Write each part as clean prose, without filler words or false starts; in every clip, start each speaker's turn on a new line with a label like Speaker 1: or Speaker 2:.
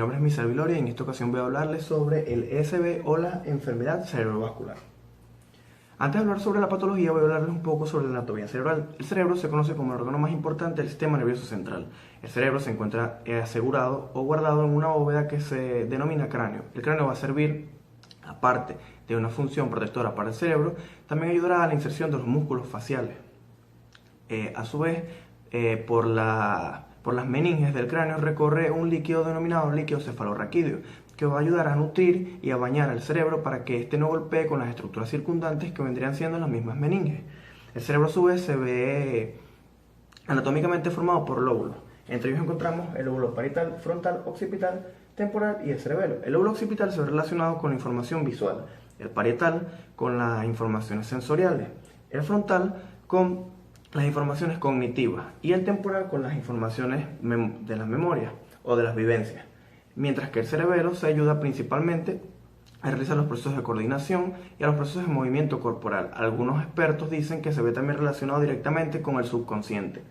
Speaker 1: nombre es Misael Viloria y en esta ocasión voy a hablarles sobre el ESB o la enfermedad cerebrovascular. Antes de hablar sobre la patología voy a hablarles un poco sobre la anatomía cerebral. El cerebro se conoce como el órgano más importante del sistema nervioso central. El cerebro se encuentra asegurado o guardado en una bóveda que se denomina cráneo. El cráneo va a servir, aparte de una función protectora para el cerebro, también ayudará a la inserción de los músculos faciales. A su vez, por las meninges del cráneo recorre un líquido denominado líquido cefalorraquídeo, que va a ayudar a nutrir y a bañar al cerebro para que éste no golpee con las estructuras circundantes que vendrían siendo las mismas meninges. El cerebro a su vez se ve anatómicamente formado por lóbulos. Entre ellos encontramos el lóbulo parietal, frontal, occipital, temporal y el cerebelo. El lóbulo occipital se ve relacionado con la información visual, el parietal con las informaciones sensoriales, el frontal con las informaciones cognitivas y el temporal con las informaciones de las memorias o de las vivencias, mientras que el cerebelo se ayuda principalmente a realizar los procesos de coordinación y a los procesos de movimiento corporal. Algunos expertos dicen que se ve también relacionado directamente con el subconsciente.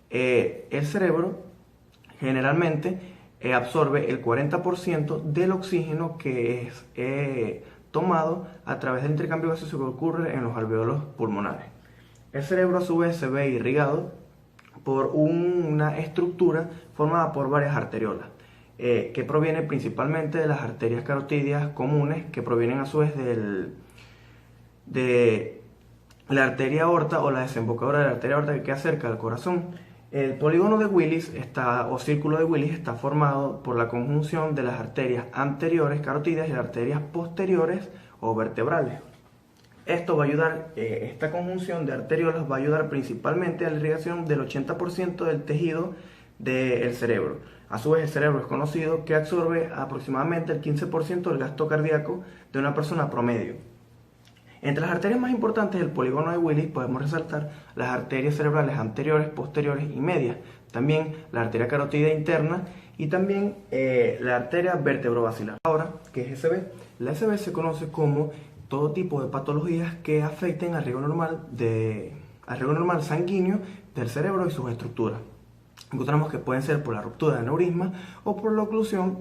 Speaker 1: El cerebro generalmente absorbe el 40% del oxígeno que es tomado a través del intercambio gaseoso que ocurre en los alveolos pulmonares. El cerebro a su vez se ve irrigado por una estructura formada por varias arteriolas, que proviene principalmente de las arterias carotídeas comunes, que provienen a su vez de la arteria aorta o la desembocadura de la arteria aorta que queda cerca del corazón. El polígono de Willis o círculo de Willis está formado por la conjunción de las arterias anteriores carotídeas y las arterias posteriores o vertebrales. Esto va a ayudar, esta conjunción de arteriolas va a ayudar principalmente a la irrigación del 80% del tejido del cerebro. A su vez, el cerebro es conocido que absorbe aproximadamente el 15% del gasto cardíaco de una persona promedio. Entre las arterias más importantes del polígono de Willis podemos resaltar las arterias cerebrales anteriores, posteriores y medias, también la arteria carotídea interna y también la arteria vertebrobasilar. Ahora, ¿qué es SB? La SB se conoce como todo tipo de patologías que afecten al riego normal sanguíneo del cerebro y sus estructuras. Encontramos que pueden ser por la ruptura de aneurisma o por la oclusión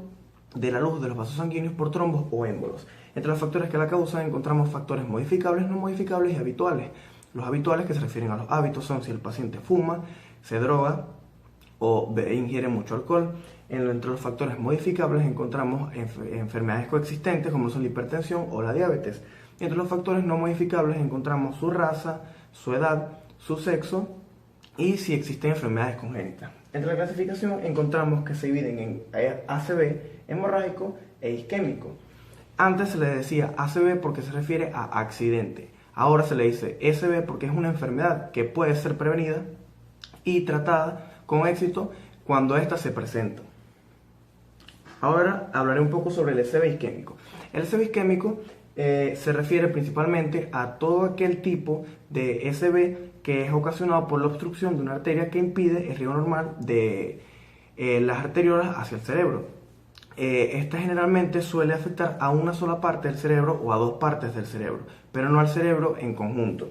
Speaker 1: de la luz de los vasos sanguíneos por trombos o émbolos. Entre los factores que la causan encontramos factores modificables, no modificables y habituales. Los habituales, que se refieren a los hábitos, son si el paciente fuma, se droga o ingiere mucho alcohol. Entre los factores modificables encontramos enfermedades coexistentes como son la hipertensión o la diabetes. Entre los factores no modificables encontramos su raza, su edad, su sexo y si existen enfermedades congénitas. Entre la clasificación encontramos que se dividen en ACV, hemorrágico e isquémico. Antes se le decía ACV porque se refiere a accidente. Ahora se le dice SB porque es una enfermedad que puede ser prevenida y tratada con éxito cuando ésta se presenta. Ahora hablaré un poco sobre el SB isquémico. El SB isquémico se refiere principalmente a todo aquel tipo de SB que es ocasionado por la obstrucción de una arteria que impide el riego normal de las arteriolas hacia el cerebro. Esta generalmente suele afectar a una sola parte del cerebro o a dos partes del cerebro, pero no al cerebro en conjunto.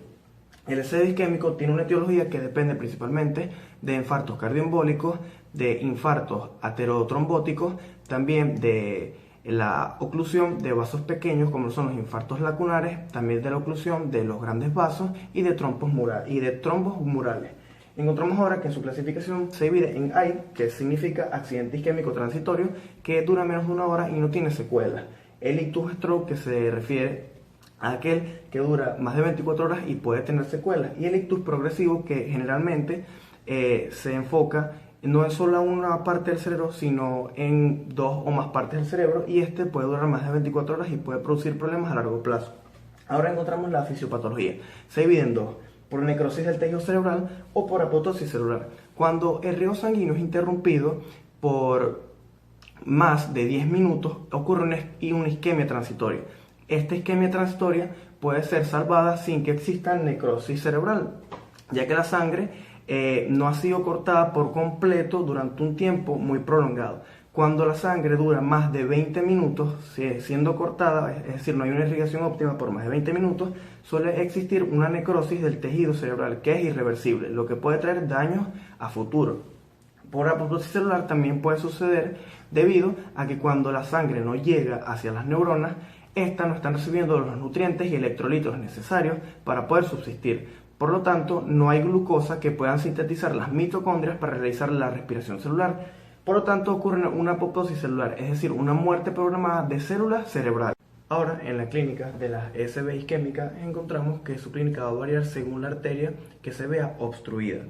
Speaker 1: El SB isquémico tiene una etiología que depende principalmente de infartos cardioembólicos, de infartos aterotrombóticos, también de la oclusión de vasos pequeños como son los infartos lacunares, también de la oclusión de los grandes vasos y de trombos murales. Encontramos ahora que en su clasificación se divide en AI, que significa accidente isquémico transitorio, que dura menos de una hora y no tiene secuelas. El ictus stroke, que se refiere a aquel que dura más de 24 horas y puede tener secuelas. Y el ictus progresivo, que generalmente se enfoca no en solo una parte del cerebro, sino en dos o más partes del cerebro, y este puede durar más de 24 horas y puede producir problemas a largo plazo. Ahora encontramos la fisiopatología. Se divide en dos: por necrosis del tejido cerebral o por apoptosis celular. Cuando el riego sanguíneo es interrumpido por más de 10 minutos, ocurre una isquemia transitoria. Esta isquemia transitoria puede ser salvada sin que exista necrosis cerebral, ya que la sangre no ha sido cortada por completo durante un tiempo muy prolongado. Cuando la sangre dura más de 20 minutos siendo cortada, es decir, no hay una irrigación óptima por más de 20 minutos, suele existir una necrosis del tejido cerebral que es irreversible, lo que puede traer daños a futuro. Por apoptosis celular también puede suceder debido a que cuando la sangre no llega hacia las neuronas, estas no están recibiendo los nutrientes y electrolitos necesarios para poder subsistir. Por lo tanto, no hay glucosa que puedan sintetizar las mitocondrias para realizar la respiración celular. Por lo tanto, ocurre una apoptosis celular, es decir, una muerte programada de células cerebrales. Ahora, en la clínica de las SB isquémicas, encontramos que su clínica va a variar según la arteria que se vea obstruida.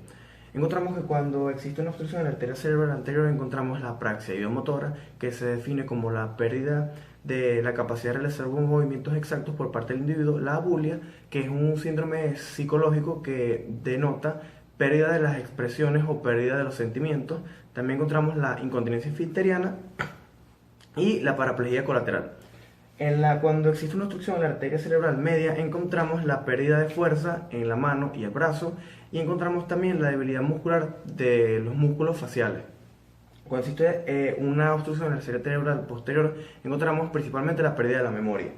Speaker 1: Encontramos que cuando existe una obstrucción en la arteria cerebral anterior encontramos la apraxia ideomotora, que se define como la pérdida de la capacidad de realizar movimientos exactos por parte del individuo, la abulia, que es un síndrome psicológico que denota pérdida de las expresiones o pérdida de los sentimientos. También encontramos la incontinencia esfinteriana y la paraplegia colateral. Cuando existe una obstrucción en la arteria cerebral media, encontramos la pérdida de fuerza en la mano y el brazo, y encontramos también la debilidad muscular de los músculos faciales. Cuando existe una obstrucción en la arteria cerebral posterior, encontramos principalmente la pérdida de la memoria.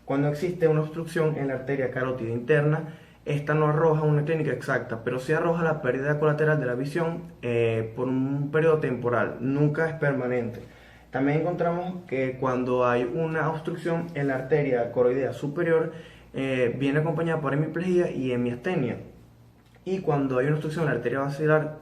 Speaker 1: Cuando existe una obstrucción en la arteria carótida interna, esta no arroja una clínica exacta, pero sí arroja la pérdida colateral de la visión por un periodo temporal, nunca es permanente. También encontramos que cuando hay una obstrucción en la arteria coroidea superior, viene acompañada por hemiplegia y hemiastenia. Y cuando hay una obstrucción en la arteria basilar,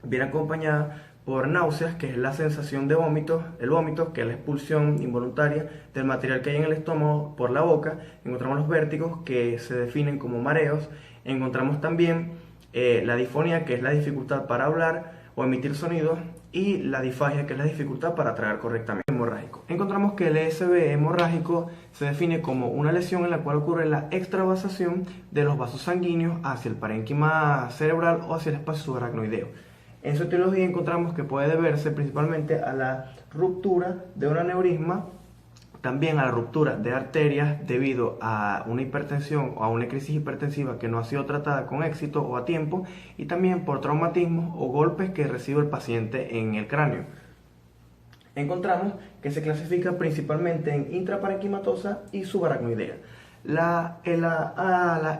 Speaker 1: viene acompañada por náuseas, que es la sensación de vómito, el vómito, que es la expulsión involuntaria del material que hay en el estómago por la boca. Encontramos los vértigos, que se definen como mareos. Encontramos también la disfonía, que es la dificultad para hablar o emitir sonidos, y la disfagia, que es la dificultad para tragar correctamente. Hemorrágico. Encontramos que el ESB hemorrágico se define como una lesión en la cual ocurre la extravasación de los vasos sanguíneos hacia el parénquima cerebral o hacia el espacio subaracnoideo. En su etiología encontramos que puede deberse principalmente a la ruptura de un aneurisma, también a la ruptura de arterias debido a una hipertensión o a una crisis hipertensiva que no ha sido tratada con éxito o a tiempo, y también por traumatismos o golpes que recibe el paciente en el cráneo. Encontramos que se clasifica principalmente en intraparenquimatosa y subaracnoidea. La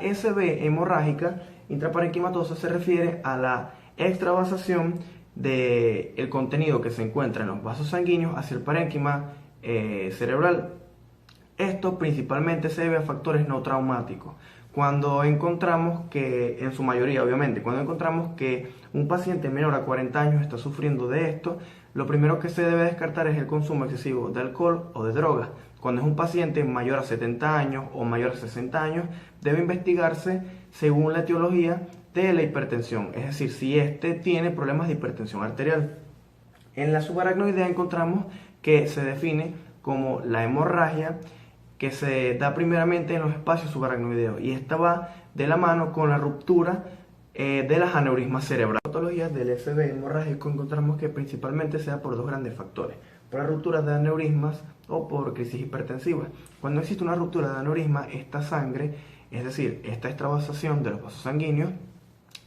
Speaker 1: SB hemorrágica intraparenquimatosa se refiere a la extravasación del contenido que se encuentra en los vasos sanguíneos hacia el parénquima cerebral. Esto principalmente se debe a factores no traumáticos. Cuando encontramos que, en su mayoría obviamente, cuando encontramos que un paciente menor a 40 años está sufriendo de esto, lo primero que se debe descartar es el consumo excesivo de alcohol o de drogas. Cuando es un paciente mayor a 70 años o mayor a 60 años, debe investigarse según la etiología de la hipertensión, es decir, si éste tiene problemas de hipertensión arterial. En la subaracnoidea encontramos que se define como la hemorragia que se da primeramente en los espacios subaracnoideos, y esta va de la mano con la ruptura de las aneurismas cerebrales. En las patologías del SB hemorrágico encontramos que principalmente se da por dos grandes factores: por la ruptura de aneurismas o por crisis hipertensiva. Cuando existe una ruptura de aneurisma, esta sangre, es decir, esta extravasación de los vasos sanguíneos,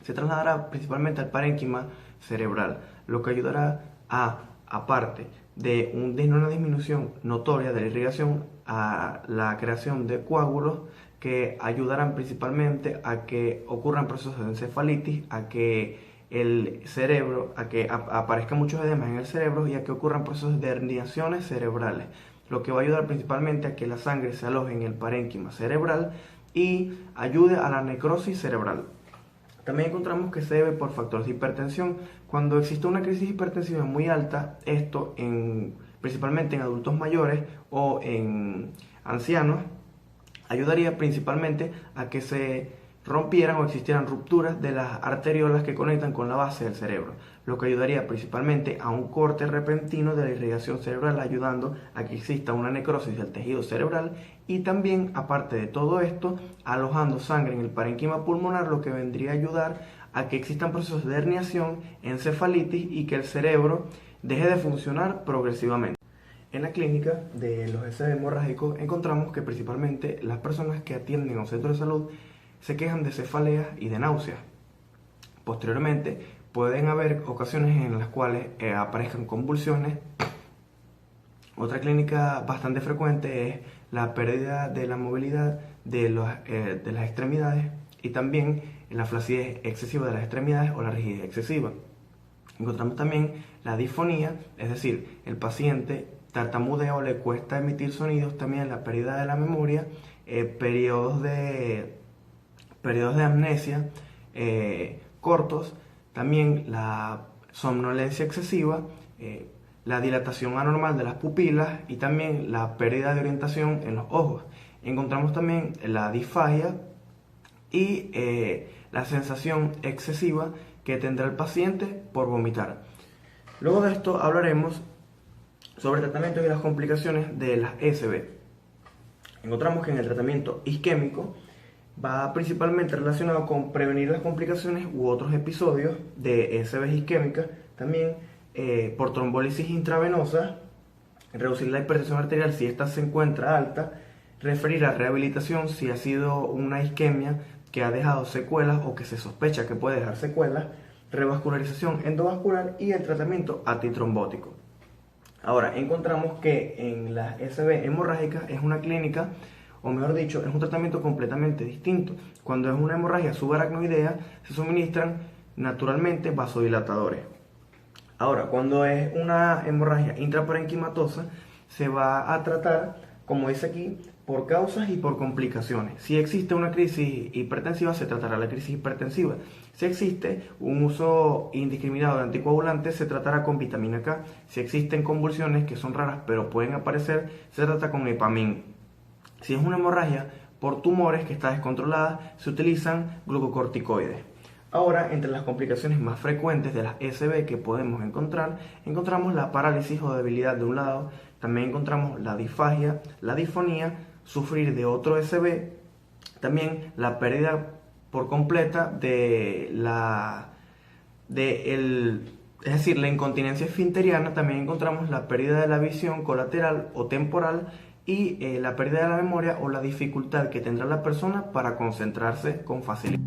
Speaker 1: se trasladará principalmente al parénquima cerebral, lo que ayudará aparte de una disminución notoria de la irrigación, a la creación de coágulos que ayudarán principalmente a que ocurran procesos de encefalitis, a que el cerebro, a que aparezcan muchos edemas en el cerebro y a que ocurran procesos de herniaciones cerebrales, lo que va a ayudar principalmente a que la sangre se aloje en el parénquima cerebral y ayude a la necrosis cerebral. También encontramos que se debe por factores de hipertensión. Cuando existe una crisis hipertensiva muy alta, esto principalmente en adultos mayores o en ancianos, ayudaría principalmente a que se rompieran o existieran rupturas de las arteriolas que conectan con la base del cerebro, lo que ayudaría principalmente a un corte repentino de la irrigación cerebral, ayudando a que exista una necrosis del tejido cerebral, y también, aparte de todo esto, alojando sangre en el parénquima pulmonar, lo que vendría a ayudar a que existan procesos de herniación, encefalitis y que el cerebro deje de funcionar progresivamente. En la clínica de los SB hemorrágicos encontramos que principalmente las personas que atienden a un centro de salud se quejan de cefaleas y de náuseas. Posteriormente pueden haber ocasiones en las cuales aparezcan convulsiones. Otra clínica bastante frecuente es la pérdida de la movilidad de las extremidades, y también la flacidez excesiva de las extremidades o la rigidez excesiva. Encontramos también la disfonía, es decir, el paciente tartamudea o le cuesta emitir sonidos, también la pérdida de la memoria, periodos de amnesia cortos, también la somnolencia excesiva, la dilatación anormal de las pupilas y también la pérdida de orientación en los ojos. Encontramos también la disfagia y la sensación excesiva que tendrá el paciente por vomitar. Luego de esto hablaremos sobre el tratamiento y las complicaciones de las SB. Encontramos que en el tratamiento isquémico va principalmente relacionado con prevenir las complicaciones u otros episodios de SB isquémicas, también por trombólisis intravenosa, reducir la hipertensión arterial si ésta se encuentra alta, referir a rehabilitación si ha sido una isquemia que ha dejado secuelas o que se sospecha que puede dejar secuelas, revascularización endovascular y el tratamiento antitrombótico. Ahora, encontramos que en las SB hemorrágicas es una clínica, o mejor dicho, es un tratamiento completamente distinto. Cuando es una hemorragia subaracnoidea, se suministran naturalmente vasodilatadores. Ahora, cuando es una hemorragia intraparenquimatosa, se va a tratar, como dice aquí, por causas y por complicaciones. Si existe una crisis hipertensiva, se tratará la crisis hipertensiva. Si existe un uso indiscriminado de anticoagulantes, se tratará con vitamina K. Si existen convulsiones, que son raras pero pueden aparecer, se trata con Epamin. Si es una hemorragia por tumores que está descontrolada, se utilizan glucocorticoides. Ahora, entre las complicaciones más frecuentes de las SB que podemos encontrar, encontramos la parálisis o debilidad de un lado, también encontramos la disfagia, la disfonía, sufrir de otro SB, también la pérdida por completa es decir, la incontinencia esfinteriana, también encontramos la pérdida de la visión colateral o temporal y la pérdida de la memoria o la dificultad que tendrá la persona para concentrarse con facilidad.